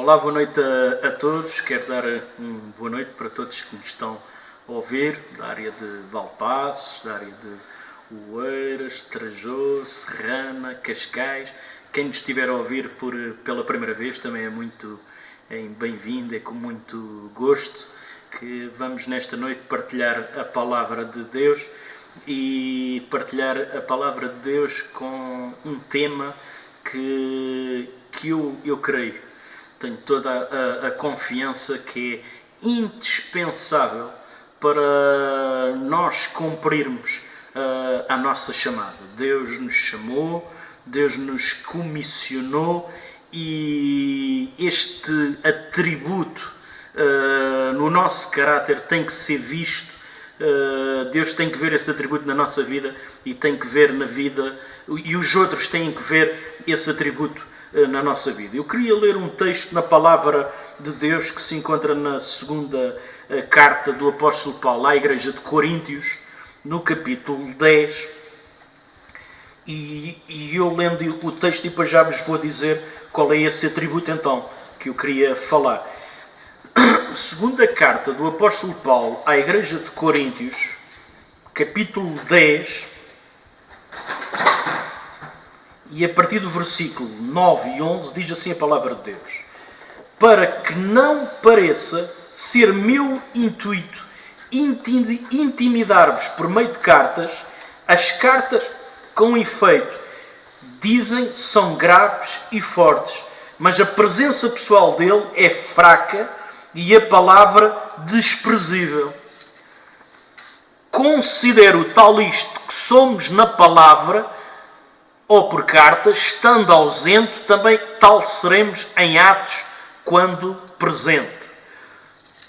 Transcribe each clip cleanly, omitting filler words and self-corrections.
Olá, boa noite a todos. Quero dar uma boa noite para todos que nos estão a ouvir, da área de Valpaços, da área de Oeiras, Trajou, Serrana, Cascais. Quem nos estiver a ouvir pela primeira vez também é muito bem-vindo, é com muito gosto que vamos nesta noite partilhar a Palavra de Deus e partilhar a Palavra de Deus com um tema que eu creio. Tenho toda a confiança que é indispensável para nós cumprirmos a nossa chamada. Deus nos chamou, Deus nos comissionou e este atributo no nosso caráter tem que ser visto. Deus tem que ver esse atributo na nossa vida e tem que ver na vida, e os outros têm que ver esse atributo na nossa vida. Eu queria ler um texto na Palavra de Deus que se encontra na segunda carta do apóstolo Paulo à igreja de Coríntios, no capítulo 10, e eu lendo o texto e depois já vos vou dizer qual é esse atributo então que eu queria falar. Segunda carta do apóstolo Paulo à igreja de Coríntios, capítulo 10, e a partir do versículo 9 e 11 diz assim a palavra de Deus: para que não pareça ser meu intuito intimidar-vos por meio de cartas, as cartas com efeito dizem são graves e fortes, mas a presença pessoal dele é fraca e a palavra desprezível. Considero tal isto que somos na palavra ou por cartas, estando ausente, também tal seremos em atos quando presente.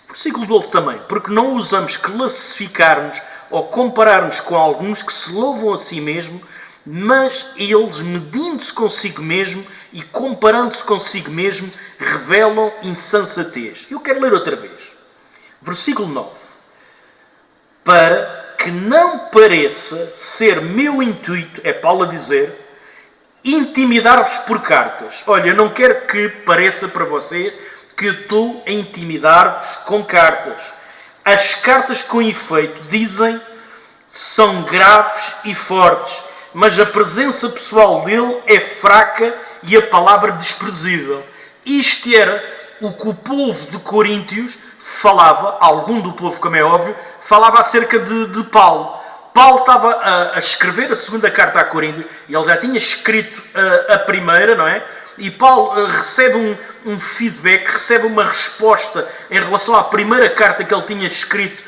Versículo 12 também. Porque não ousamos classificar-nos ou comparar-nos com alguns que se louvam a si mesmo, mas eles, medindo-se consigo mesmo e comparando-se consigo mesmo, revelam insensatez. Eu quero ler outra vez. Versículo 9. Para que não pareça ser meu intuito, é Paulo a dizer, intimidar-vos por cartas. Olha, eu não quero que pareça para vocês que eu estou a intimidar-vos com cartas. As cartas com efeito dizem são graves e fortes, mas a presença pessoal dele é fraca e a palavra desprezível. Isto era o que o povo de Coríntios falava, algum do povo, como é óbvio, falava acerca de Paulo. Paulo estava a escrever a segunda carta a Coríntios, e ele já tinha escrito a primeira, não é? E Paulo recebe um feedback, recebe uma resposta em relação à primeira carta que ele tinha escrito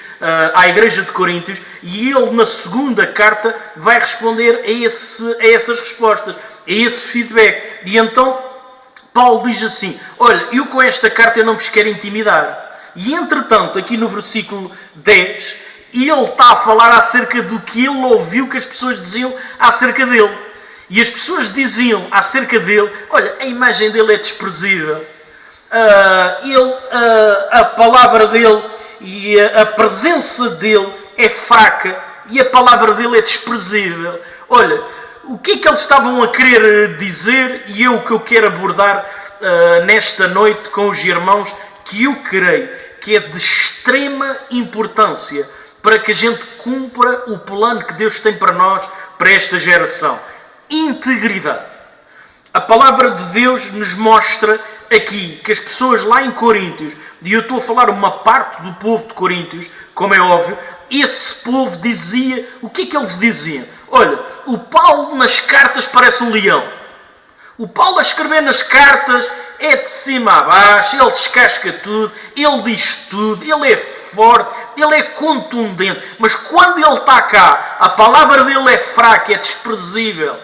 à igreja de Coríntios, e ele na segunda carta vai responder a essas respostas, a esse feedback. E então Paulo diz assim: olha, eu com esta carta eu não vos quero intimidar. E entretanto, aqui no versículo 10, ele está a falar acerca do que ele ouviu que as pessoas diziam acerca dele. E as pessoas acerca dele: olha, a imagem dele é desprezível, a palavra dele e a presença dele é fraca e a palavra dele é desprezível. Olha, o que é que eles estavam a querer dizer? E o que eu quero abordar nesta noite com os irmãos, que eu creio que é de extrema importância para que a gente cumpra o plano que Deus tem para nós, para esta geração. Integridade. A palavra de Deus nos mostra aqui que as pessoas lá em Coríntios, e eu estou a falar uma parte do povo de Coríntios, como é óbvio, esse povo dizia, o que é que eles diziam? Olha, o Paulo nas cartas parece um leão. O Paulo a escrever nas cartas é de cima a baixo, ele descasca tudo, ele diz tudo, ele é forte, ele é contundente, mas quando ele está cá, a palavra dele é fraca, é desprezível.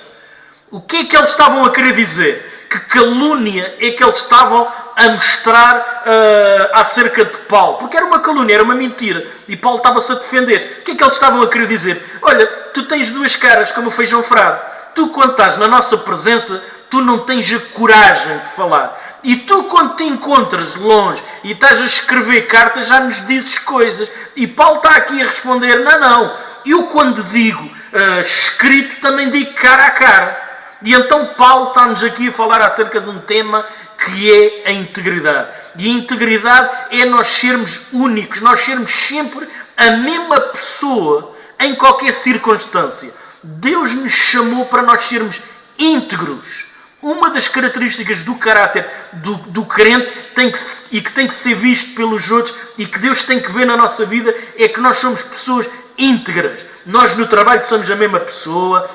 O que é que eles estavam a querer dizer? Que calúnia é que eles estavam a mostrar acerca de Paulo? Porque era uma calúnia, era uma mentira, e Paulo estava-se a defender. O que é que eles estavam a querer dizer? Olha, tu tens duas caras como o feijão frado. Tu, quando estás na nossa presença, tu não tens a coragem de falar. E tu, quando te encontras longe e estás a escrever cartas, já nos dizes coisas. E Paulo está aqui a responder: não. Eu, quando digo escrito, também digo cara a cara. E então Paulo está-nos aqui a falar acerca de um tema que é a integridade. E a integridade é nós sermos únicos, nós sermos sempre a mesma pessoa em qualquer circunstância. Deus nos chamou para nós sermos íntegros. Uma das características do caráter do crente que tem que ser visto pelos outros e que Deus tem que ver na nossa vida é que nós somos pessoas íntegras. Nós no trabalho somos a mesma pessoa,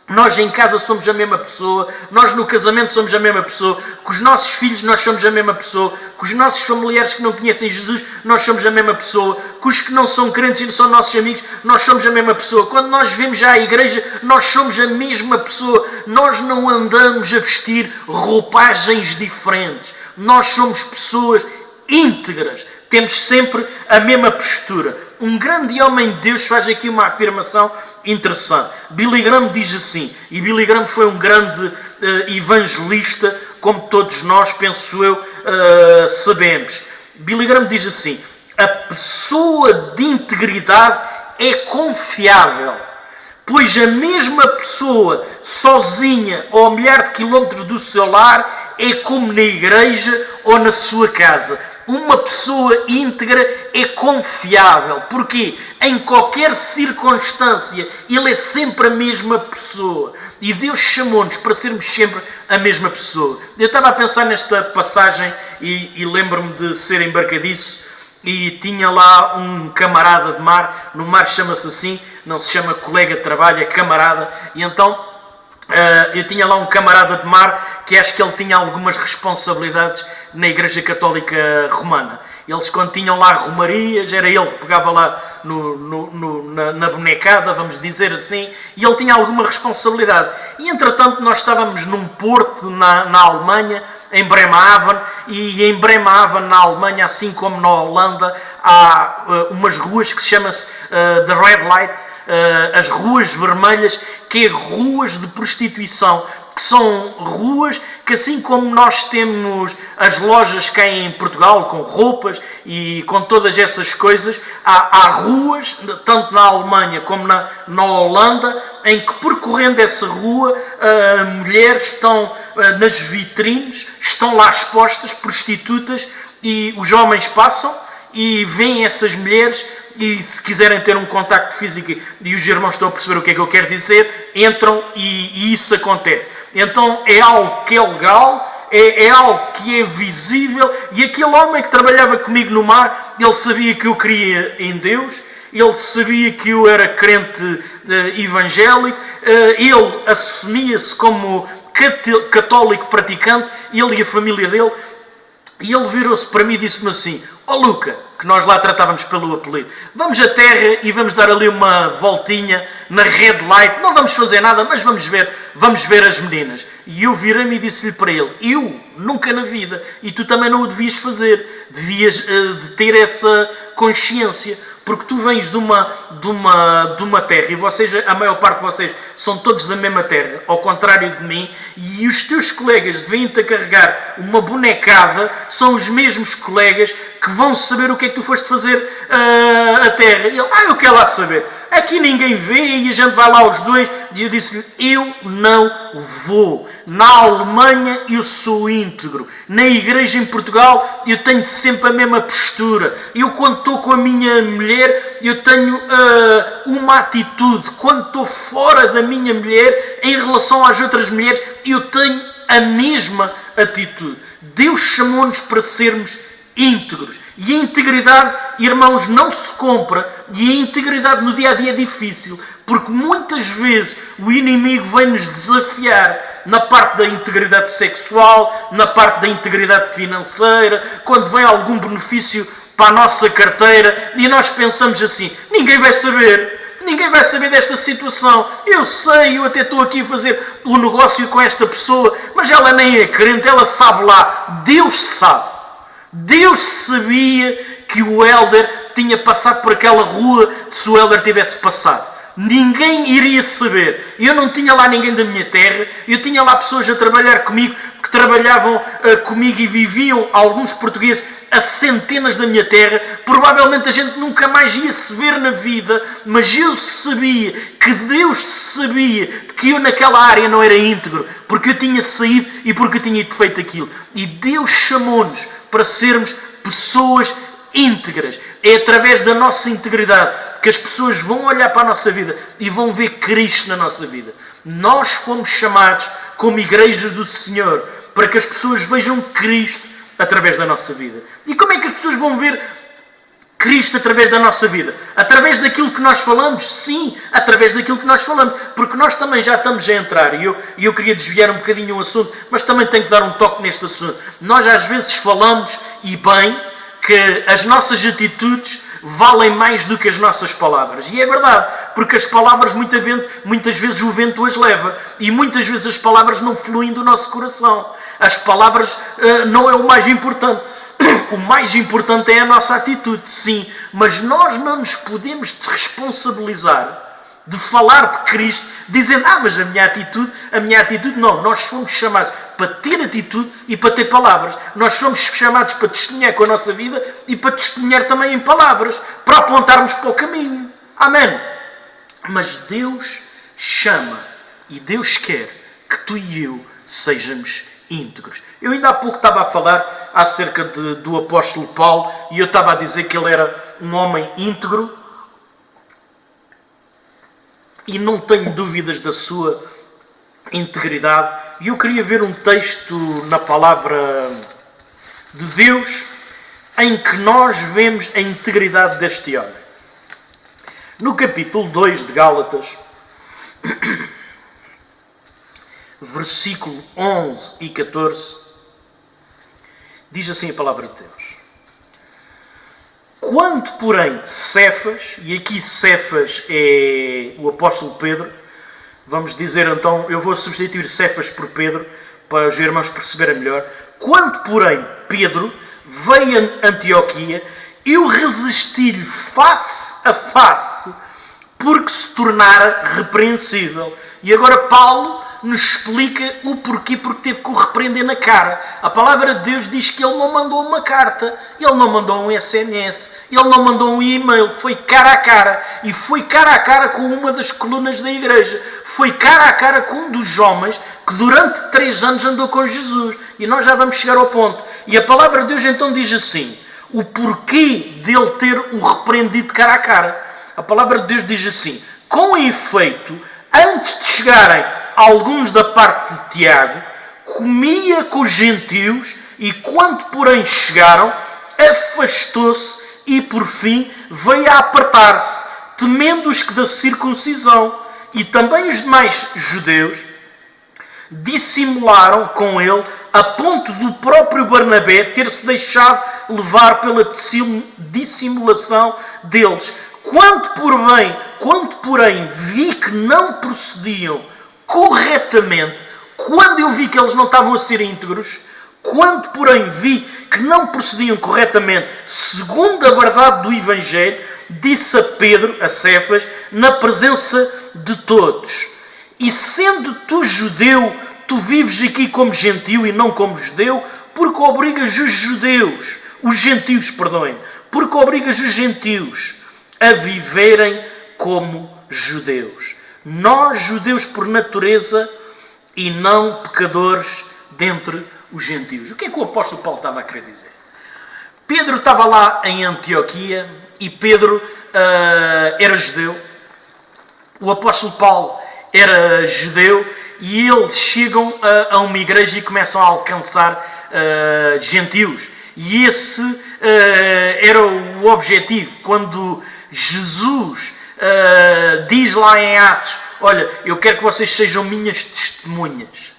nós em casa somos a mesma pessoa, nós no casamento somos a mesma pessoa, com os nossos filhos nós somos a mesma pessoa, com os nossos familiares que não conhecem Jesus nós somos a mesma pessoa, com os que não são crentes e são nossos amigos nós somos a mesma pessoa. Quando nós vemos já a igreja nós somos a mesma pessoa, nós não andamos a vestir roupagens diferentes, nós somos pessoas íntegras, temos sempre a mesma postura. Um grande homem de Deus faz aqui uma afirmação interessante. Billy Graham diz assim, e Billy Graham foi um grande evangelista, como todos nós, penso eu, sabemos. Billy Graham diz assim: a pessoa de integridade é confiável, pois a mesma pessoa sozinha ou a milhar de quilómetros do seu lar é como na igreja ou na sua casa. Uma pessoa íntegra é confiável. Porquê? Em qualquer circunstância, ele é sempre a mesma pessoa. E Deus chamou-nos para sermos sempre a mesma pessoa. Eu estava a pensar nesta passagem e lembro-me de ser embarcadiço e tinha lá um camarada de mar. No mar chama-se assim, não se chama colega de trabalho, é camarada. E então eu tinha lá um camarada de mar que acho que ele tinha algumas responsabilidades na Igreja Católica Romana. Eles, quando tinham lá romarias, era ele que pegava lá na bonecada, vamos dizer assim, e ele tinha alguma responsabilidade. E, entretanto, nós estávamos num porto na Alemanha, em Bremerhaven, e em Bremerhaven, na Alemanha, assim como na Holanda, há umas ruas que se chama-se The Red Light, as ruas vermelhas, que é ruas de prostituição, que são ruas que, assim como nós temos as lojas cá em Portugal, com roupas e com todas essas coisas, há ruas, tanto na Alemanha como na Holanda, em que, percorrendo essa rua, mulheres estão nas vitrines, estão lá expostas, prostitutas, e os homens passam e veem essas mulheres. E se quiserem ter um contacto físico, e os irmãos estão a perceber o que é que eu quero dizer, entram e isso acontece. Então é algo que é legal, é algo que é visível, e aquele homem que trabalhava comigo no mar, ele sabia que eu cria em Deus, ele sabia que eu era crente evangélico, ele assumia-se como católico praticante, ele e a família dele, e ele virou-se para mim e disse-me assim: ó Luca, que nós lá tratávamos pelo apelido, vamos à terra e vamos dar ali uma voltinha na Red Light, não vamos fazer nada, mas vamos ver as meninas. E eu virei-me e disse-lhe para ele: eu nunca na vida, e tu também não o devias fazer, devias de ter essa consciência, porque tu vens de uma terra, e vocês, a maior parte de vocês são todos da mesma terra, ao contrário de mim, e os teus colegas vêm-te a carregar uma bonecada, são os mesmos colegas que vão saber o que é que tu foste fazer à terra. E ele: eu quero lá saber, aqui ninguém vê e a gente vai lá os dois. E eu disse-lhe: eu não vou. Na Alemanha eu sou íntegro, na igreja em Portugal eu tenho sempre a mesma postura. Eu, quando estou com a minha mulher, eu tenho uma atitude. Quando estou fora da minha mulher, em relação às outras mulheres, eu tenho a mesma atitude. Deus chamou-nos para sermos íntegros. E a integridade, irmãos, não se compra. E a integridade no dia-a-dia é difícil, porque muitas vezes o inimigo vem-nos desafiar na parte da integridade sexual, na parte da integridade financeira, quando vem algum benefício para a nossa carteira, e nós pensamos assim: ninguém vai saber desta situação. Eu sei, eu até estou aqui a fazer o negócio com esta pessoa, mas ela nem é crente, ela sabe lá. Deus sabe. Deus sabia que o Helder tinha passado por aquela rua se o Helder tivesse passado. Ninguém iria saber. Eu não tinha lá ninguém da minha terra. Eu tinha lá pessoas a trabalhar comigo, que trabalhavam comigo e viviam, alguns portugueses, a centenas da minha terra. Provavelmente a gente nunca mais ia se ver na vida, mas eu sabia que Deus sabia que eu naquela área não era íntegro, porque eu tinha saído e porque eu tinha feito aquilo. E Deus chamou-nos para sermos pessoas íntegras. É através da nossa integridade que as pessoas vão olhar para a nossa vida e vão ver Cristo na nossa vida. Nós fomos chamados como igreja do Senhor para que as pessoas vejam Cristo através da nossa vida. E como é que as pessoas vão ver Cristo através da nossa vida? Através daquilo que nós falamos? Sim, através daquilo que nós falamos. Porque nós também já estamos a entrar, e eu queria desviar um bocadinho o assunto, mas também tenho que dar um toque neste assunto. Nós às vezes falamos, e bem, que as nossas atitudes valem mais do que as nossas palavras. E é verdade, porque as palavras muitas vezes o vento as leva. E muitas vezes as palavras não fluem do nosso coração. As palavras não é o mais importante. O mais importante é a nossa atitude, sim. Mas nós não nos podemos responsabilizar de falar de Cristo, dizendo, mas a minha atitude não. Nós fomos chamados para ter atitude e para ter palavras. Nós fomos chamados para testemunhar com a nossa vida e para testemunhar também em palavras, para apontarmos para o caminho. Amém. Mas Deus chama e Deus quer que tu e eu sejamos íntegros. Eu ainda há pouco estava a falar acerca do apóstolo Paulo e eu estava a dizer que ele era um homem íntegro, e não tenho dúvidas da sua integridade. E eu queria ver um texto na palavra de Deus em que nós vemos a integridade deste homem. No capítulo 2 de Gálatas, versículo 11 e 14, diz assim a palavra de Deus: quanto, porém, Cefas, e aqui Cefas é o apóstolo Pedro, vamos dizer então, eu vou substituir Cefas por Pedro, para os irmãos perceberem melhor. Quanto, porém, Pedro veio a Antioquia, eu resisti-lhe face a face, porque se tornara repreensível. E agora Paulo nos explica o porquê, porque teve que o repreender na cara. A palavra de Deus diz que ele não mandou uma carta, ele não mandou um SMS, ele não mandou um e-mail, foi cara a cara. E foi cara a cara com uma das colunas da igreja. Foi cara a cara com um dos homens que durante 3 anos andou com Jesus. E nós já vamos chegar ao ponto. E a palavra de Deus então diz assim, o porquê dele ter o repreendido cara a cara. A palavra de Deus diz assim: com efeito, antes de chegarem alguns da parte de Tiago, comia com os gentios, e quando porém chegaram, afastou-se e por fim veio a apartar-se, temendo os que da circuncisão. E também os demais judeus dissimularam com ele, a ponto do próprio Barnabé ter-se deixado levar pela dissimulação deles. Quando porém vi que não procediam corretamente, quando eu vi que eles não estavam a ser íntegros, quando porém vi que não procediam corretamente segundo a verdade do Evangelho, disse a Pedro, a Cefas, na presença de todos: e sendo tu judeu, tu vives aqui como gentio e não como judeu, porque obrigas os gentios, porque obrigas os gentios a viverem como judeus. Nós, judeus por natureza, e não pecadores dentre os gentios. O que é que o apóstolo Paulo estava a querer dizer? Pedro estava lá em Antioquia, e Pedro era judeu. O apóstolo Paulo era judeu, e eles chegam a uma igreja e começam a alcançar gentios. E esse era o objetivo. Quando Jesus diz lá em Atos: olha, eu quero que vocês sejam minhas testemunhas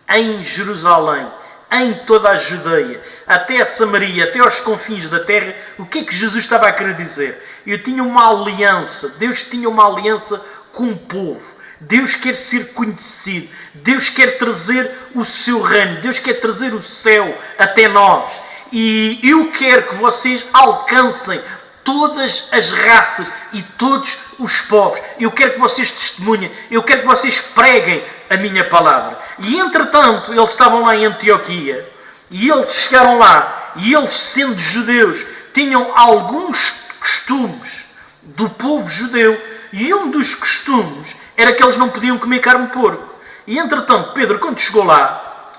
em Jerusalém, em toda a Judeia, até a Samaria, até aos confins da terra. O que é que Jesus estava a querer dizer? Eu tinha uma aliança, Deus tinha uma aliança com o povo. Deus quer ser conhecido, Deus quer trazer o seu reino, Deus quer trazer o céu até nós. E eu quero que vocês alcancem todas as raças e todos os povos. Eu quero que vocês testemunhem, eu quero que vocês preguem a minha palavra. E entretanto, eles estavam lá em Antioquia, e eles chegaram lá, e eles, sendo judeus, tinham alguns costumes do povo judeu, e um dos costumes era que eles não podiam comer carne de porco. E entretanto, Pedro, quando chegou lá,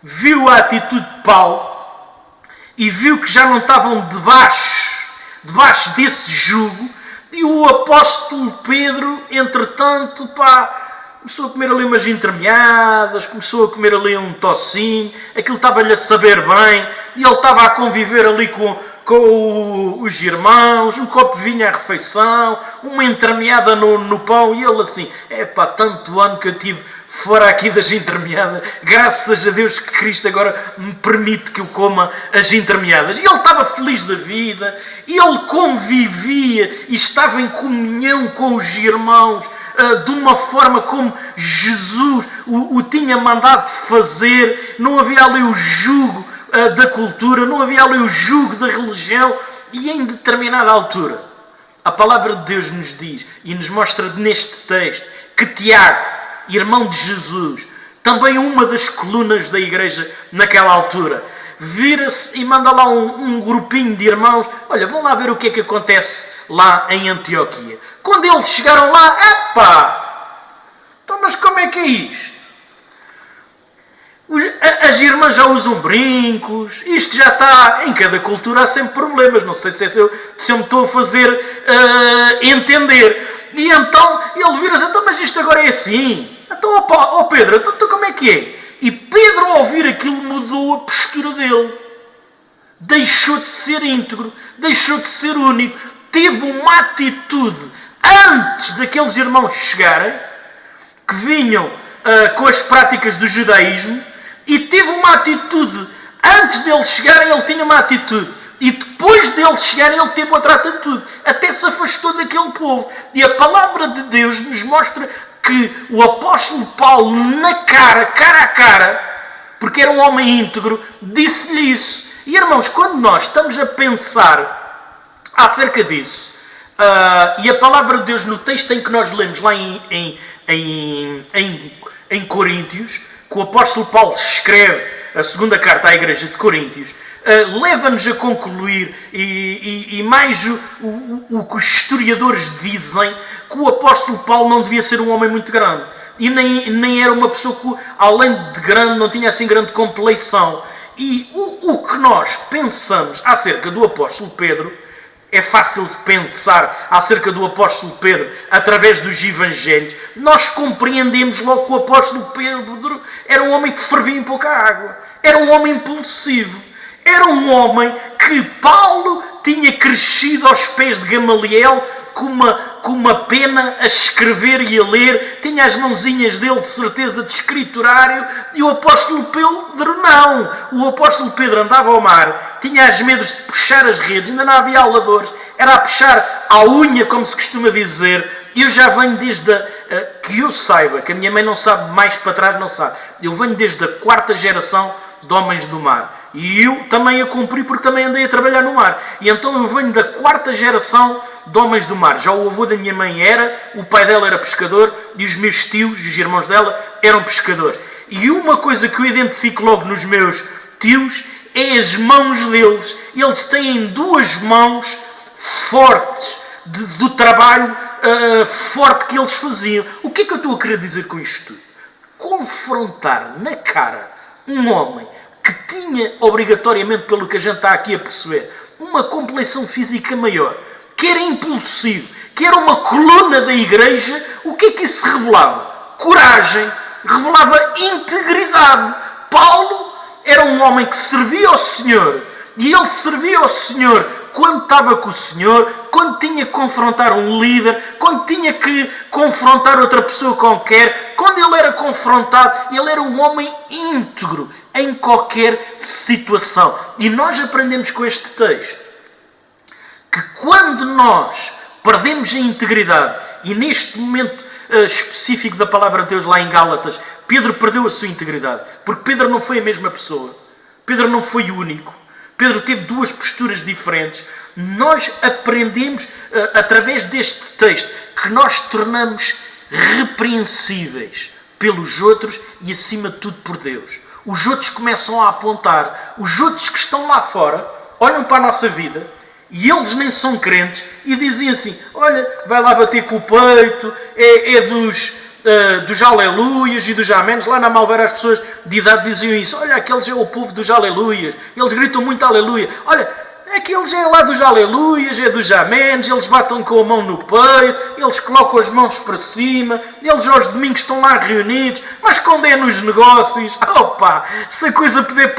viu a atitude de Paulo, e viu que já não estavam debaixo desse jugo, e o apóstolo Pedro, entretanto, começou a comer ali umas entremeadas, começou a comer ali um tocinho, aquilo estava-lhe a saber bem, e ele estava a conviver ali com os irmãos, um copo de vinho à refeição, uma entremeada no pão, e ele assim, tanto ano que eu tive fora aqui das entremeadas, graças a Deus que Cristo agora me permite que eu coma as entremeadas. E ele estava feliz da vida, e ele convivia e estava em comunhão com os irmãos, de uma forma como Jesus o tinha mandado fazer. Não havia ali o jugo da cultura, não havia ali o jugo da religião, e em determinada altura a palavra de Deus nos diz e nos mostra neste texto que Tiago, irmão de Jesus, também uma das colunas da igreja naquela altura, vira-se e manda lá um grupinho de irmãos, olha, vão lá ver o que é que acontece lá em Antioquia. Quando eles chegaram lá, então mas como é que é isto? As irmãs já usam brincos, isto já está, em cada cultura há sempre problemas, não sei se eu me estou a fazer entender. E então ele vira-se, então mas isto agora é assim, então Pedro, então como é que é? E Pedro, ao ouvir aquilo, mudou a postura dele, deixou de ser íntegro, deixou de ser único, teve uma atitude antes daqueles irmãos chegarem, que vinham com as práticas do judaísmo, e teve uma atitude, antes deles chegarem ele tinha uma atitude, e depois deles chegarem ele teve outra atitude, até se afastou daquele povo. E a palavra de Deus nos mostra que o apóstolo Paulo, cara a cara, porque era um homem íntegro, disse-lhe isso. E irmãos, quando nós estamos a pensar acerca disso, e a palavra de Deus no texto em que nós lemos lá em Coríntios, que o apóstolo Paulo escreve a segunda carta à igreja de Coríntios, leva-nos a concluir, e mais o que os historiadores dizem, que o apóstolo Paulo não devia ser um homem muito grande. E nem era uma pessoa que, além de grande, não tinha assim grande compleição. E o que nós pensamos acerca do apóstolo Pedro, é fácil de pensar acerca do apóstolo Pedro através dos evangelhos. Nós compreendemos logo que o apóstolo Pedro era um homem que fervia em pouca água. Era um homem impulsivo. Era um homem que Paulo tinha crescido aos pés de Gamaliel com uma pena a escrever e a ler. Tinha as mãozinhas dele de certeza de escriturário. E o apóstolo Pedro não. O apóstolo Pedro andava ao mar, tinha as medos de puxar as redes, ainda não havia aladores, era a puxar à unha, como se costuma dizer. Eu já venho desde que eu saiba, que a minha mãe não sabe, mais para trás não sabe, eu venho desde a 4ª geração de homens do mar. E eu também a cumpri porque também andei a trabalhar no mar. E então eu venho da 4ª geração de homens do mar. Já o avô da minha mãe o pai dela era pescador, e os meus tios, os irmãos dela, eram pescadores. E uma coisa que eu identifico logo nos meus tios é as mãos deles. Eles têm 2 mãos fortes do trabalho forte que eles faziam. O que é que eu estou a querer dizer com isto tudo? Confrontar na cara um homem que tinha, obrigatoriamente, pelo que a gente está aqui a perceber, uma compleição física maior, que era impulsivo, que era uma coluna da igreja, o que é que isso revelava? Coragem, revelava integridade. Paulo era um homem que servia ao Senhor, e ele servia ao Senhor quando estava com o Senhor, quando tinha que confrontar um líder, quando tinha que confrontar outra pessoa qualquer, quando ele era confrontado, ele era um homem íntegro em qualquer situação. E nós aprendemos com este texto que quando nós perdemos a integridade, e neste momento específico da palavra de Deus lá em Gálatas, Pedro perdeu a sua integridade, porque Pedro não foi a mesma pessoa, Pedro não foi único, Pedro teve duas posturas diferentes. Nós aprendemos, através deste texto, que nós tornamos repreensíveis pelos outros e, acima de tudo, por Deus. Os outros começam a apontar. Os outros que estão lá fora olham para a nossa vida e eles nem são crentes e dizem assim: olha, vai lá bater com o peito, é dos aleluias e dos améns. Lá na Malveira as pessoas de idade diziam isso: olha, aqueles é o povo dos aleluias, eles gritam muito aleluia. Olha, aqueles é lá dos aleluias, é dos améns, eles batem com a mão no peito, eles colocam as mãos para cima, eles aos domingos estão lá reunidos, mas quando é nos negócios, opa, se a coisa puder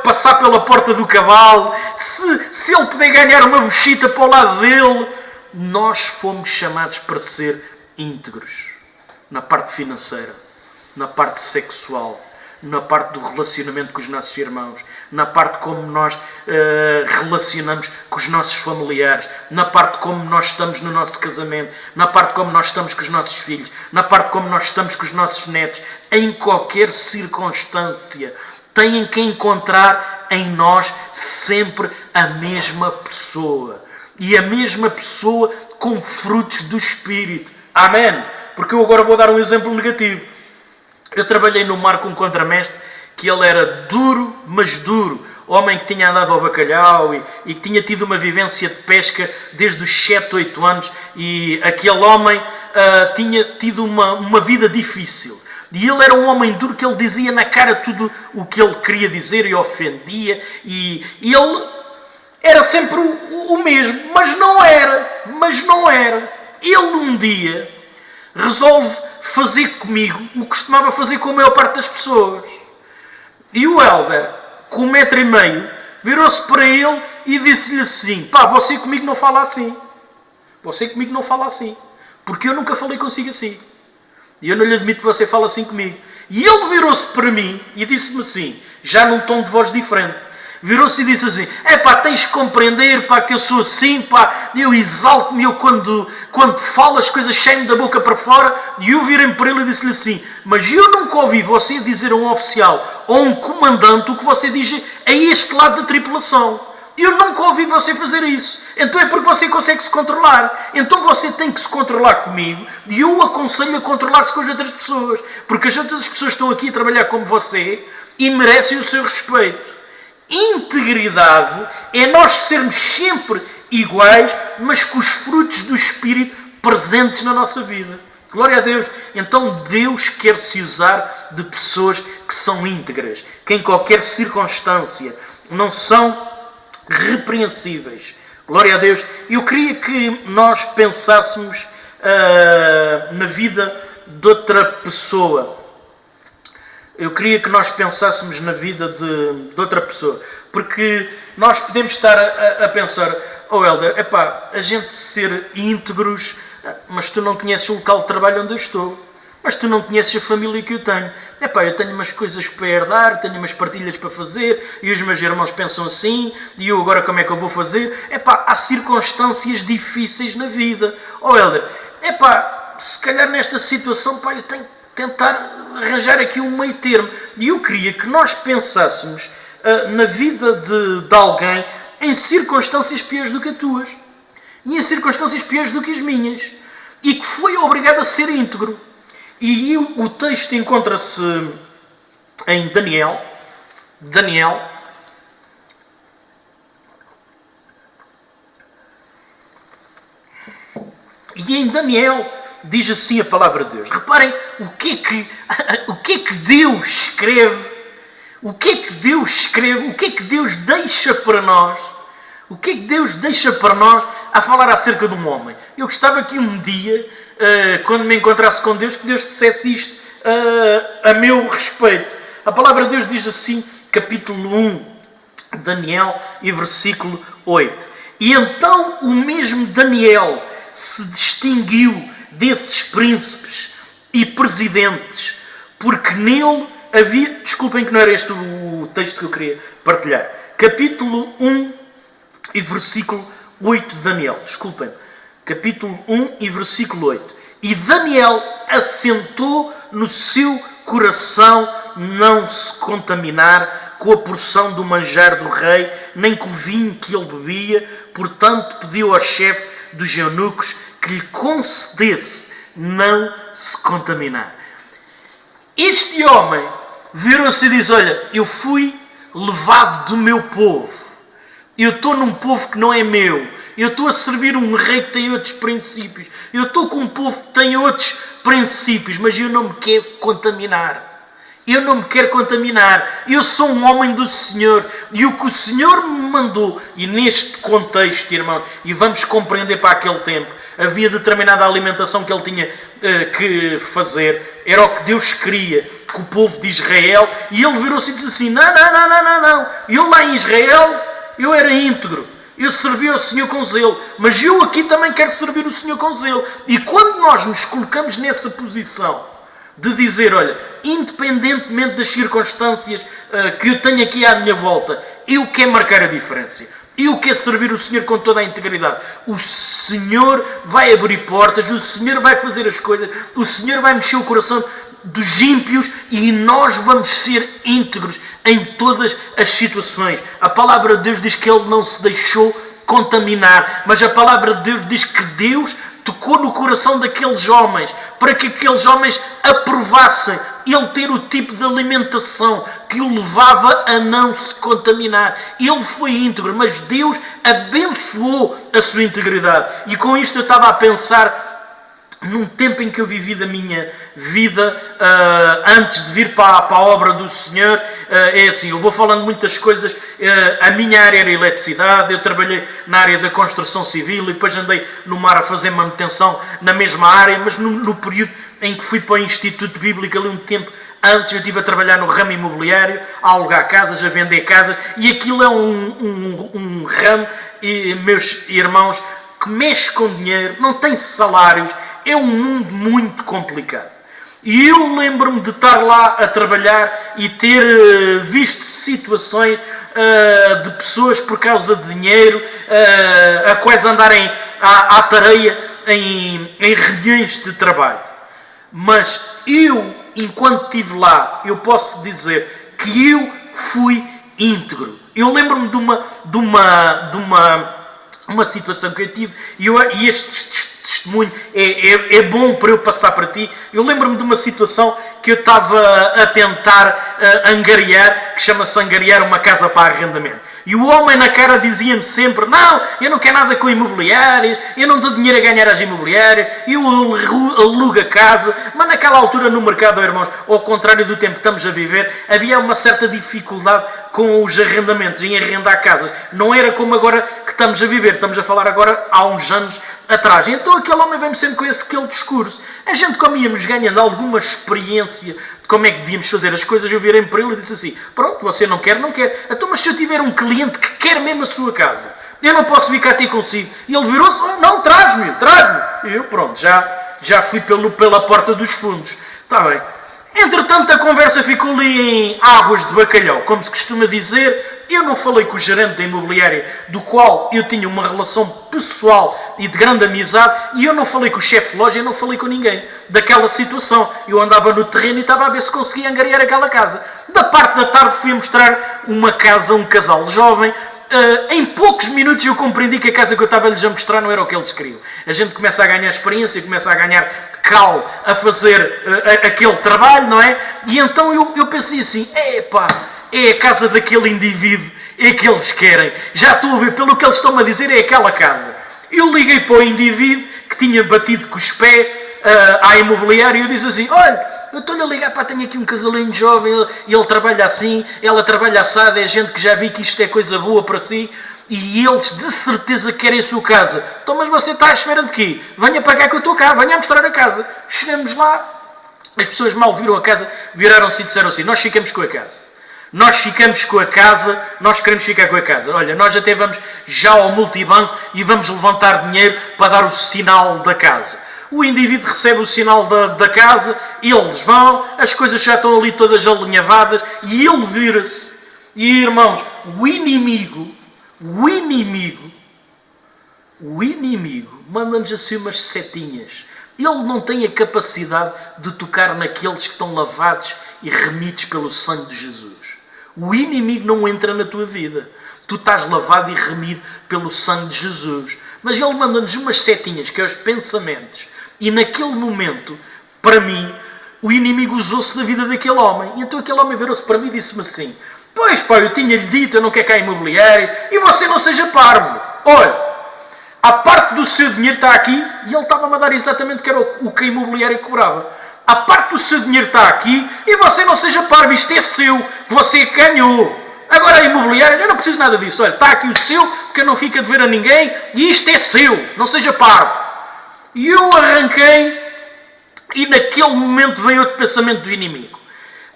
passar pela porta do cavalo, se ele puder ganhar uma bochita para o lado dele, nós fomos chamados para ser íntegros. Na parte financeira, na parte sexual, na parte do relacionamento com os nossos irmãos, na parte como nós relacionamos com os nossos familiares, na parte como nós estamos no nosso casamento, na parte como nós estamos com os nossos filhos, na parte como nós estamos com os nossos netos. Em qualquer circunstância, têm que encontrar em nós sempre a mesma pessoa. E a mesma pessoa com frutos do Espírito. Amém? Porque eu agora vou dar um exemplo negativo. Eu trabalhei no mar com um contramestre que ele era duro, mas duro. Homem que tinha andado ao bacalhau e que tinha tido uma vivência de pesca desde os 7, 8 anos. E aquele homem tinha tido uma vida difícil. E ele era um homem duro que ele dizia na cara tudo o que ele queria dizer e ofendia. E ele era sempre o mesmo, mas não era. Ele um dia resolve fazer comigo o que costumava fazer com a maior parte das pessoas. E o Helder, com 1,5 m, virou-se para ele e disse-lhe assim: pá, você comigo não fala assim. Você comigo não fala assim. Porque eu nunca falei consigo assim. E eu não lhe admito que você fale assim comigo. E ele virou-se para mim e disse-me assim, já num tom de voz diferente. Virou-se e disse assim: pá, tens de compreender, pá, que eu sou assim, pá, eu exalto-me, eu quando falo as coisas saem da boca para fora. E eu virei-me para ele e disse-lhe assim: mas eu nunca ouvi você dizer a um oficial ou a um comandante o que você diz a este lado da tripulação. Eu nunca ouvi você fazer isso. Então é porque você consegue se controlar. Então você tem que se controlar comigo e eu aconselho a controlar-se com as outras pessoas. Porque as outras pessoas estão aqui a trabalhar como você e merecem o seu respeito. Integridade é nós sermos sempre iguais, mas com os frutos do Espírito presentes na nossa vida. Glória a Deus. Então Deus quer se usar de pessoas que são íntegras, que em qualquer circunstância não são repreensíveis. Glória a Deus. Eu queria que nós pensássemos na vida de outra pessoa. Eu queria que nós pensássemos na vida de outra pessoa. Porque nós podemos estar a pensar: oh Helder, a gente ser íntegros, mas tu não conheces o local de trabalho onde eu estou. Mas tu não conheces a família que eu tenho. Eu tenho umas coisas para herdar, tenho umas partilhas para fazer, e os meus irmãos pensam assim, e eu agora como é que eu vou fazer? Há circunstâncias difíceis na vida. Oh Helder, se calhar nesta situação, eu tenho que tentar arranjar aqui um meio termo. E eu queria que nós pensássemos na vida de alguém em circunstâncias piores do que as tuas. E em circunstâncias piores do que as minhas. E que foi obrigado a ser íntegro. E o texto encontra-se em Daniel. E em Daniel diz assim a palavra de Deus. Reparem o que é que Deus escreve. O que é que Deus escreve? O que é que Deus deixa para nós? O que é que Deus deixa para nós a falar acerca de um homem? Eu gostava que um dia, quando me encontrasse com Deus, que Deus dissesse isto a meu respeito. A palavra de Deus diz assim, capítulo 1, Daniel, e versículo 8. E então o mesmo Daniel se distinguiu desses príncipes e presidentes, porque nele havia... Desculpem que não era este o texto que eu queria partilhar. Capítulo 1 e versículo 8 de Daniel. Desculpem. Capítulo 1 e versículo 8. E Daniel assentou no seu coração não se contaminar com a porção do manjar do rei, nem com o vinho que ele bebia. Portanto, pediu ao chefe dos eunucos que lhe concedesse não se contaminar. Este homem virou-se e disse: olha, eu fui levado do meu povo. Eu estou num povo que não é meu. Eu estou a servir um rei que tem outros princípios. Eu estou com um povo que tem outros princípios, mas eu não me quero contaminar. Eu não me quero contaminar. Eu sou um homem do Senhor. E o que o Senhor me mandou, e neste contexto, irmãos, e vamos compreender para aquele tempo, havia determinada alimentação que ele tinha que fazer. Era o que Deus queria, que o povo de Israel, e ele virou-se e disse assim: não. Eu lá em Israel, eu era íntegro. Eu servi ao Senhor com zelo, mas eu aqui também quero servir o Senhor com zelo. E quando nós nos colocamos nessa posição de dizer: olha, independentemente das circunstâncias que eu tenho aqui à minha volta, eu quero marcar a diferença. Eu quero servir o Senhor com toda a integridade. O Senhor vai abrir portas, o Senhor vai fazer as coisas, o Senhor vai mexer o coração dos ímpios e nós vamos ser íntegros em todas as situações. A palavra de Deus diz que Ele não se deixou contaminar, mas a palavra de Deus diz que Deus tocou no coração daqueles homens para que aqueles homens aprovassem ele ter o tipo de alimentação que o levava a não se contaminar. Ele foi íntegro, mas Deus abençoou a sua integridade. E com isto eu estava a pensar num tempo em que eu vivi da minha vida, antes de vir para a obra do Senhor. É assim, eu vou falando muitas coisas. A minha área era eletricidade, eu trabalhei na área da construção civil e depois andei no mar a fazer manutenção na mesma área, mas no período em que fui para o Instituto Bíblico, ali um tempo antes, eu estive a trabalhar no ramo imobiliário, a alugar casas, a vender casas, e aquilo é um ramo, e, meus irmãos, que mexe com dinheiro, não tem salários, é um mundo muito complicado. E eu lembro-me de estar lá a trabalhar e ter visto situações de pessoas por causa de dinheiro, a quase andarem à tareia em reuniões de trabalho. Mas eu, enquanto estive lá, eu posso dizer que eu fui íntegro. Eu lembro-me de uma situação que eu tive, e este testemunho é bom para eu passar para ti. Eu lembro-me de uma situação que eu estava a tentar angariar, que chama-se angariar uma casa para arrendamento. E o homem na cara dizia-me sempre: não, eu não quero nada com imobiliárias, eu não dou dinheiro a ganhar às imobiliárias, eu alugo a casa. Mas naquela altura no mercado, irmãos, ao contrário do tempo que estamos a viver, havia uma certa dificuldade com os arrendamentos, em arrendar casas. Não era como agora que estamos a viver, estamos a falar agora há uns anos atrás. Então aquele homem vem-me sempre com aquele discurso. A gente, como íamos ganhando alguma experiência de como é que devíamos fazer as coisas, eu virei para ele e disse assim: pronto, você não quer, não quer. Então, mas se eu tiver um cliente que quer mesmo a sua casa, eu não posso vir cá ter consigo. E ele virou-se: oh, não, traz-me. E eu, pronto, já fui pela porta dos fundos. Está bem. Entretanto, a conversa ficou ali em águas de bacalhau, como se costuma dizer. Eu não falei com o gerente da imobiliária, do qual eu tinha uma relação pessoal e de grande amizade, e eu não falei com o chefe de loja, eu não falei com ninguém daquela situação. Eu andava no terreno e estava a ver se conseguia angariar aquela casa. Da parte da tarde fui a mostrar uma casa a um casal jovem. Em poucos minutos eu compreendi que a casa que eu estava-lhes a mostrar não era o que eles queriam. A gente começa a ganhar experiência, começa a ganhar cal a fazer aquele trabalho, não é? E então eu pensei assim: é a casa daquele indivíduo, é que eles querem. Já estou a ver, pelo que eles estão a dizer, é aquela casa. Eu liguei para o indivíduo que tinha batido com os pés à imobiliária e eu disse assim: olha, eu estou-lhe a ligar, tenho aqui um casalinho jovem, ele trabalha assim, ela trabalha assada, é gente que já vi que isto é coisa boa para si, e eles de certeza querem a sua casa. Então, mas você está à espera de quê? Venha para cá que eu estou cá, venha a mostrar a casa. Chegamos lá, as pessoas mal viram a casa, viraram-se e disseram assim: nós ficamos com a casa. Nós ficamos com a casa, nós queremos ficar com a casa. Olha, nós até vamos já ao multibanco e vamos levantar dinheiro para dar o sinal da casa. O indivíduo recebe o sinal da casa, eles vão, as coisas já estão ali todas alinhavadas e ele vira-se. E, irmãos, o inimigo manda-nos assim umas setinhas. Ele não tem a capacidade de tocar naqueles que estão lavados e remidos pelo sangue de Jesus. O inimigo não entra na tua vida. Tu estás lavado e remido pelo sangue de Jesus. Mas ele manda-nos umas setinhas, que é os pensamentos. E naquele momento, para mim, o inimigo usou-se da vida daquele homem. E então aquele homem virou-se para mim e disse-me assim: pois pá, eu tinha-lhe dito, eu não quero cá imobiliário, e você não seja parvo. Olha, a parte do seu dinheiro está aqui, e ele estava-me a dar exatamente que era o que a imobiliária cobrava. A parte do seu dinheiro está aqui, e você não seja parvo, isto é seu, você ganhou. Agora a imobiliária, eu não preciso nada disso. Olha, está aqui o seu, porque eu não fico a dever a ninguém, e isto é seu, não seja parvo. E eu arranquei, e naquele momento veio outro pensamento do inimigo.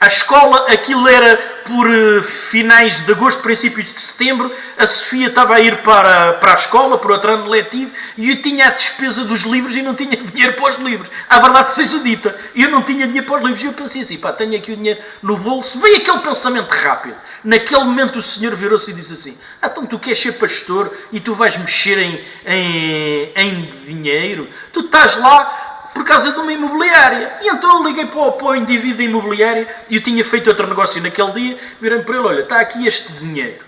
A escola, aquilo era por finais de agosto, princípios de setembro, a Sofia estava a ir para a escola, para outro ano letivo, e eu tinha a despesa dos livros e não tinha dinheiro para os livros. A verdade seja dita, eu não tinha dinheiro para os livros. E eu pensei assim, pá, tenho aqui o dinheiro no bolso. Veio aquele pensamento rápido. Naquele momento o Senhor virou-se e disse assim: então tu queres ser pastor e tu vais mexer em dinheiro? Tu estás lá por causa de uma imobiliária. E então eu liguei para o indivíduo da imobiliária, e eu tinha feito outro negócio naquele dia, virei para ele: olha, está aqui este dinheiro.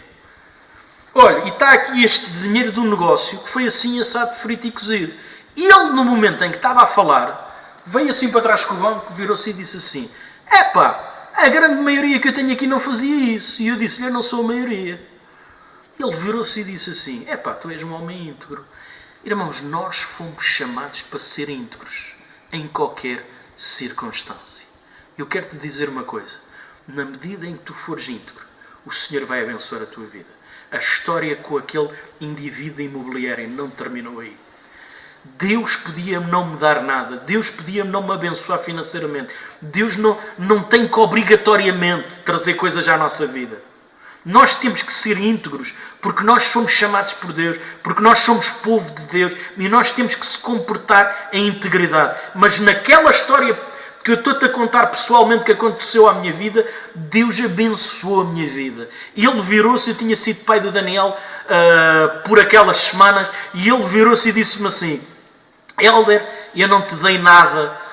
Olha, e está aqui este dinheiro do negócio, que foi assim assado, frito e cozido. E ele, no momento em que estava a falar, veio assim para trás com o banco, virou-se e disse assim: epá, a grande maioria que eu tenho aqui não fazia isso. E eu disse-lhe: eu não sou a maioria. Ele virou-se e disse assim: epá, tu és um homem íntegro. Irmãos, nós fomos chamados para ser íntegros em qualquer circunstância. Eu quero te dizer uma coisa: na medida em que tu fores íntegro, o Senhor vai abençoar a tua vida. A história com aquele indivíduo imobiliário não terminou aí. Deus podia não me dar nada, Deus podia não me abençoar financeiramente, Deus não tem que obrigatoriamente trazer coisas à nossa vida. Nós temos que ser íntegros, porque nós somos chamados por Deus, porque nós somos povo de Deus, e nós temos que se comportar em integridade. Mas naquela história que eu estou-te a contar pessoalmente que aconteceu à minha vida, Deus abençoou a minha vida. E ele virou-se, eu tinha sido pai do Daniel por aquelas semanas, e ele virou-se e disse-me assim: Helder, eu não te dei nada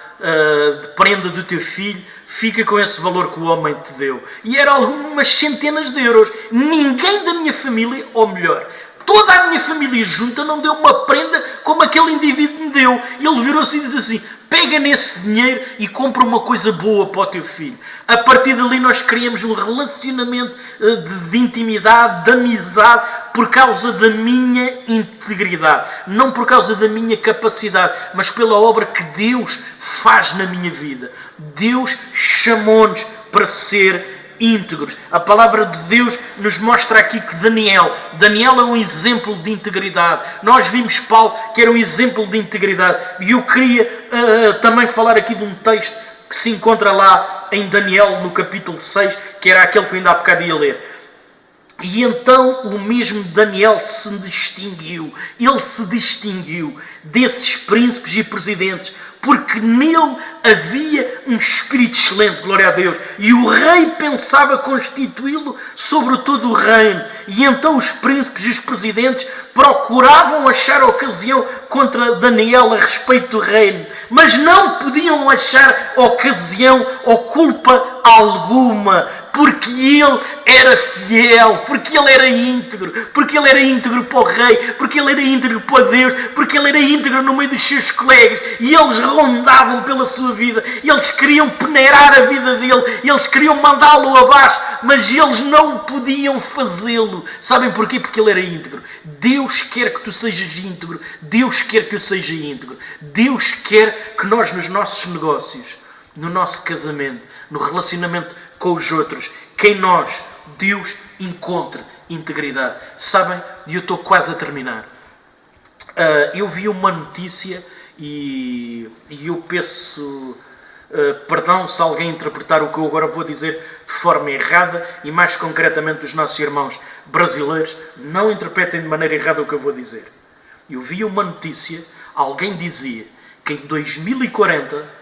de prenda do teu filho, fica com esse valor que o homem te deu. E era algumas centenas de euros. Ninguém da minha família, ou melhor, toda a minha família junta não deu uma prenda como aquele indivíduo me deu. Ele virou-se e disse assim: pega nesse dinheiro e compra uma coisa boa para o teu filho. A partir dali nós criamos um relacionamento de intimidade, de amizade, por causa da minha integridade. Não por causa da minha capacidade, mas pela obra que Deus faz na minha vida. Deus chamou-nos para ser íntegros. A palavra de Deus nos mostra aqui que Daniel é um exemplo de integridade. Nós vimos Paulo, que era um exemplo de integridade. E eu queria também falar aqui de um texto que se encontra lá em Daniel, no capítulo 6, que era aquele que eu ainda há bocado ia ler. E então o mesmo Daniel se distinguiu. Ele se distinguiu desses príncipes e presidentes, porque nele havia um espírito excelente, glória a Deus. E o rei pensava constituí-lo sobre todo o reino. E então os príncipes e os presidentes procuravam achar ocasião contra Daniel a respeito do reino, mas não podiam achar ocasião ou culpa alguma, porque ele era fiel, porque ele era íntegro, porque ele era íntegro para o rei, porque ele era íntegro para Deus, porque ele era íntegro no meio dos seus colegas, e eles rondavam pela sua vida, eles queriam peneirar a vida dele, eles queriam mandá-lo abaixo, mas eles não podiam fazê-lo. Sabem porquê? Porque ele era íntegro. Deus quer que tu sejas íntegro, Deus quer que eu seja íntegro, Deus quer que nós nos nossos negócios, no nosso casamento, no relacionamento com os outros, que em nós Deus encontre integridade. Sabem? E eu estou quase a terminar. Eu vi uma notícia e eu peço perdão se alguém interpretar o que eu agora vou dizer de forma errada, e mais concretamente os nossos irmãos brasileiros não interpretem de maneira errada o que eu vou dizer. Eu vi uma notícia, alguém dizia que em 2040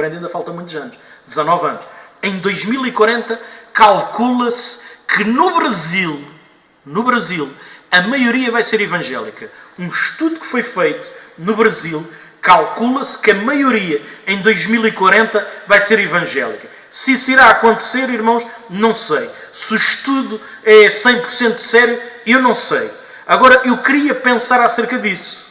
ainda faltam muitos anos, 19 anos, em 2040 calcula-se que no Brasil, a maioria vai ser evangélica. Um estudo que foi feito no Brasil Calcula-se que a maioria em 2040 vai ser evangélica. Se isso irá acontecer, irmãos, não sei. Se o estudo é 100% sério, eu não sei. Agora, eu queria pensar acerca disso.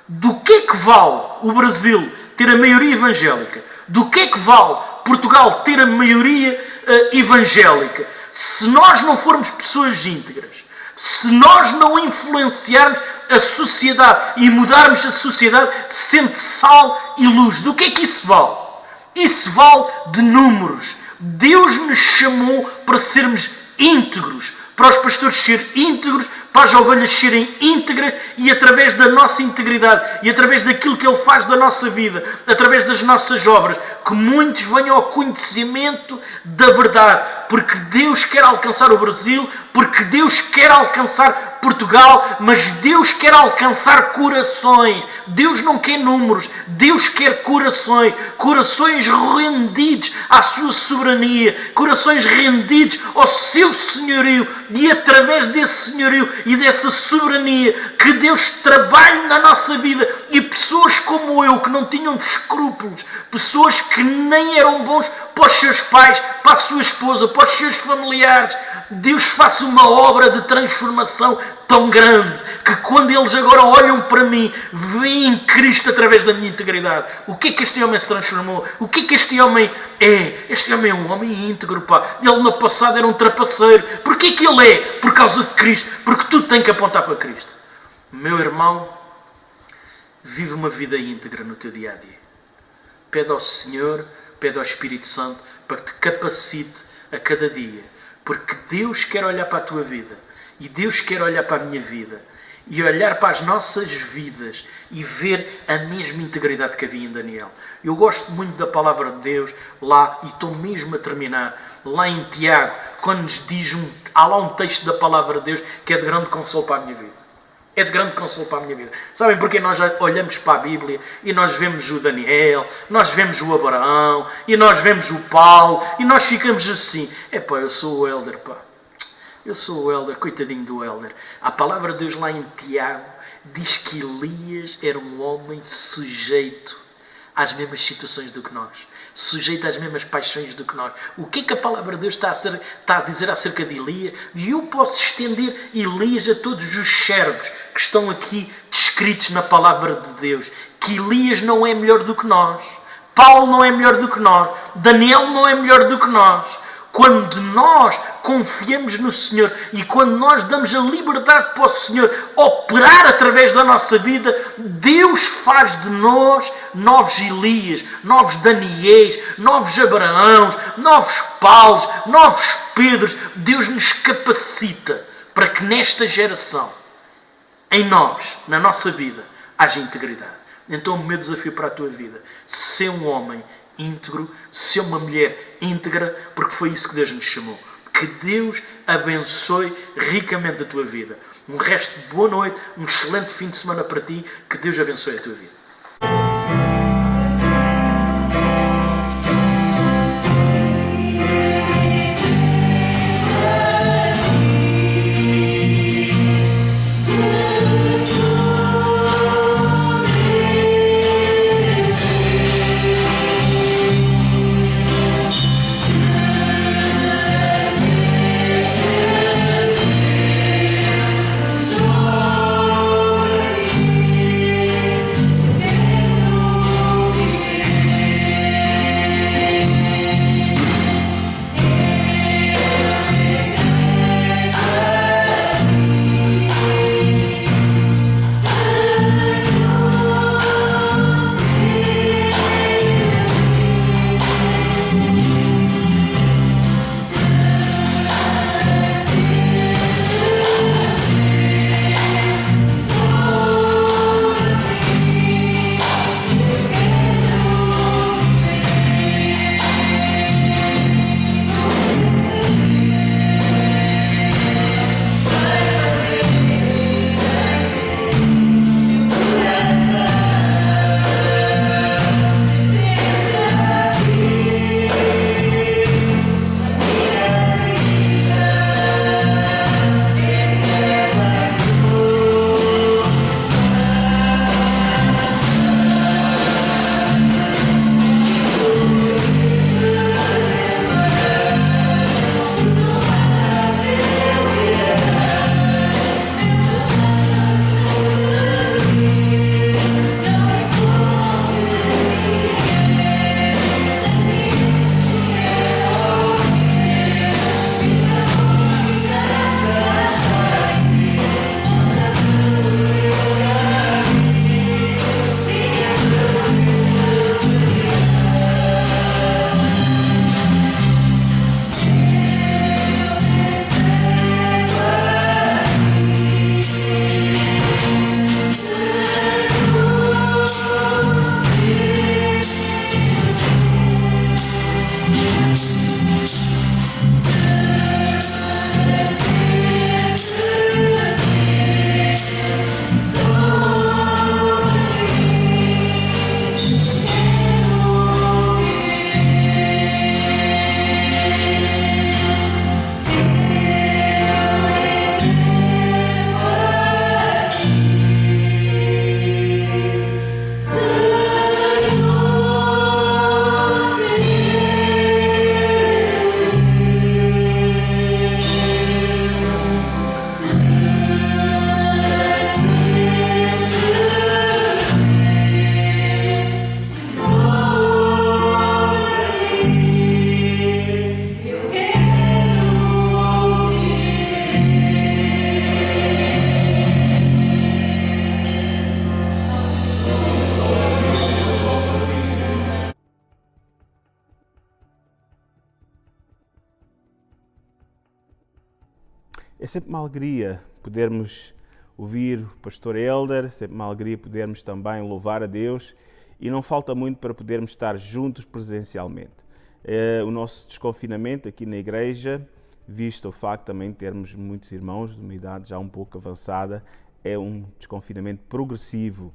Do que é que vale o Brasil ter a maioria evangélica? Do que é que vale Portugal ter a maioria evangélica? Se nós não formos pessoas íntegras, se nós não influenciarmos a sociedade e mudarmos a sociedade sendo sal e luz, do que é que isso vale? Isso vale de números. Deus nos chamou para sermos íntegros, para os pastores serem íntegros, para as ovelhas serem íntegras, e através da nossa integridade e através daquilo que Ele faz da nossa vida, através das nossas obras, que muitos venham ao conhecimento da verdade, porque Deus quer alcançar o Brasil, porque Deus quer alcançar Portugal, mas Deus quer alcançar corações. Deus não quer números, Deus quer corações, corações rendidos à sua soberania, corações rendidos ao seu senhorio, e através desse senhorio e dessa soberania que Deus trabalhe na nossa vida, e pessoas como eu, que não tinham escrúpulos, pessoas que nem eram bons para os seus pais, para a sua esposa, para os seus familiares, Deus faça uma obra de transformação tão grande, que quando eles agora olham para mim, veem Cristo através da minha integridade. O que é que este homem se transformou? O que é que este homem é? Este homem é um homem íntegro, pá. Ele no passado era um trapaceiro. Porquê que ele é? Por causa de Cristo. Porque tudo tem que apontar para Cristo. Meu irmão, vive uma vida íntegra no teu dia-a-dia. Pede ao Senhor, pede ao Espírito Santo, para que te capacite a cada dia. Porque Deus quer olhar para a tua vida. E Deus quer olhar para a minha vida. E olhar para as nossas vidas. E ver a mesma integridade que havia em Daniel. Eu gosto muito da palavra de Deus lá. E estou mesmo a terminar. Lá em Tiago. Quando nos diz há lá um texto da palavra de Deus que é de grande consolo para a minha vida. É de grande consolo para a minha vida. Sabem porque nós olhamos para a Bíblia e nós vemos o Daniel, nós vemos o Abraão, e nós vemos o Paulo, e nós ficamos assim. Epá, eu sou o Helder, pá. Eu sou o Helder, coitadinho do Helder. A palavra de Deus lá em Tiago diz que Elias era um homem sujeito às mesmas situações do que nós. Sujeito às mesmas paixões do que nós. O que é que a palavra de Deus está a dizer acerca de Elias? E eu posso estender Elias a todos os servos que estão aqui descritos na palavra de Deus. Que Elias não é melhor do que nós. Paulo não é melhor do que nós. Daniel não é melhor do que nós. Quando nós confiamos no Senhor e quando nós damos a liberdade para o Senhor operar através da nossa vida, Deus faz de nós novos Elias, novos Daniéis, novos Abraãos, novos Paulos, novos Pedros. Deus nos capacita para que nesta geração, em nós, na nossa vida, haja integridade. Então o meu desafio para a tua vida, ser um homem íntegro, ser uma mulher íntegra, porque foi isso que Deus nos chamou. Que Deus abençoe ricamente a tua vida. Um resto de boa noite, um excelente fim de semana para ti. Que Deus abençoe a tua vida. É sempre uma alegria podermos ouvir o pastor Helder, sempre uma alegria podermos também louvar a Deus e não falta muito para podermos estar juntos presencialmente. O nosso desconfinamento aqui na igreja, visto o facto também de termos muitos irmãos de uma idade já um pouco avançada, é um desconfinamento progressivo.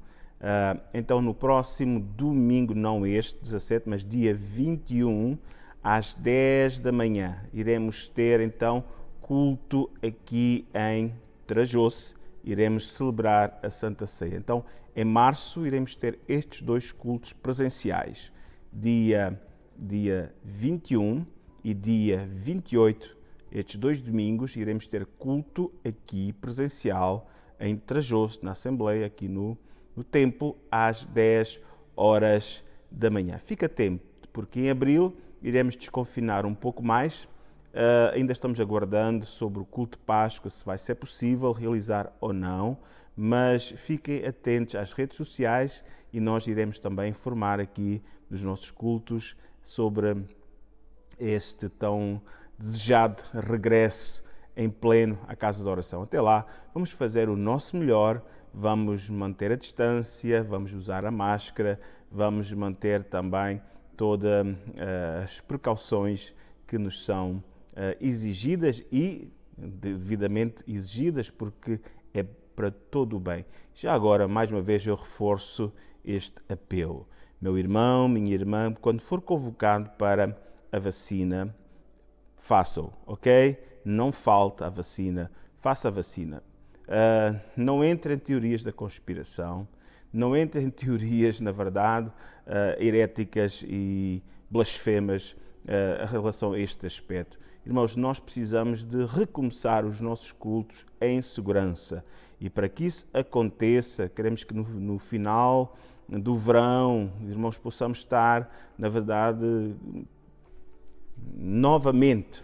Então no próximo domingo, não este, 17, mas dia 21, às 10 da manhã, iremos ter então culto aqui em Trajós, iremos celebrar a Santa Ceia. Então, em março, iremos ter estes dois cultos presenciais, dia 21 e dia 28, estes dois domingos, iremos ter culto aqui presencial em Trajós, na Assembleia, aqui no templo, às 10 horas da manhã. Fica atento, porque em abril iremos desconfinar um pouco mais. Ainda estamos aguardando sobre o culto de Páscoa, se vai ser possível realizar ou não, mas fiquem atentos às redes sociais e nós iremos também informar aqui dos nossos cultos sobre este tão desejado regresso em pleno à casa de oração. Até lá, vamos fazer o nosso melhor, vamos manter a distância, vamos usar a máscara, vamos manter também todas as precauções que nos são exigidas e devidamente exigidas, porque é para todo o bem. Já agora, mais uma vez, eu reforço este apelo. Meu irmão, minha irmã, quando for convocado para a vacina, faça-o, ok? Não falte à vacina, faça a vacina. Não entre em teorias da conspiração, não entre em teorias, na verdade, heréticas e blasfemas em relação a este aspecto. Irmãos, nós precisamos de recomeçar os nossos cultos em segurança. E para que isso aconteça, queremos que no final do verão, irmãos, possamos estar, na verdade, novamente,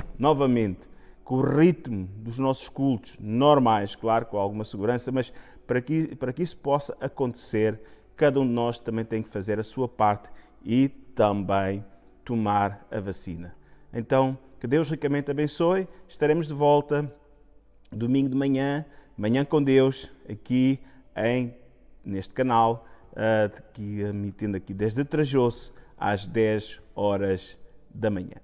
com o ritmo dos nossos cultos normais, claro, com alguma segurança, mas para que isso possa acontecer, cada um de nós também tem que fazer a sua parte e também tomar a vacina. Então, que Deus ricamente abençoe. Estaremos de volta domingo de manhã, Manhã com Deus, aqui neste canal, emitindo aqui desde Trajós às 10 horas da manhã.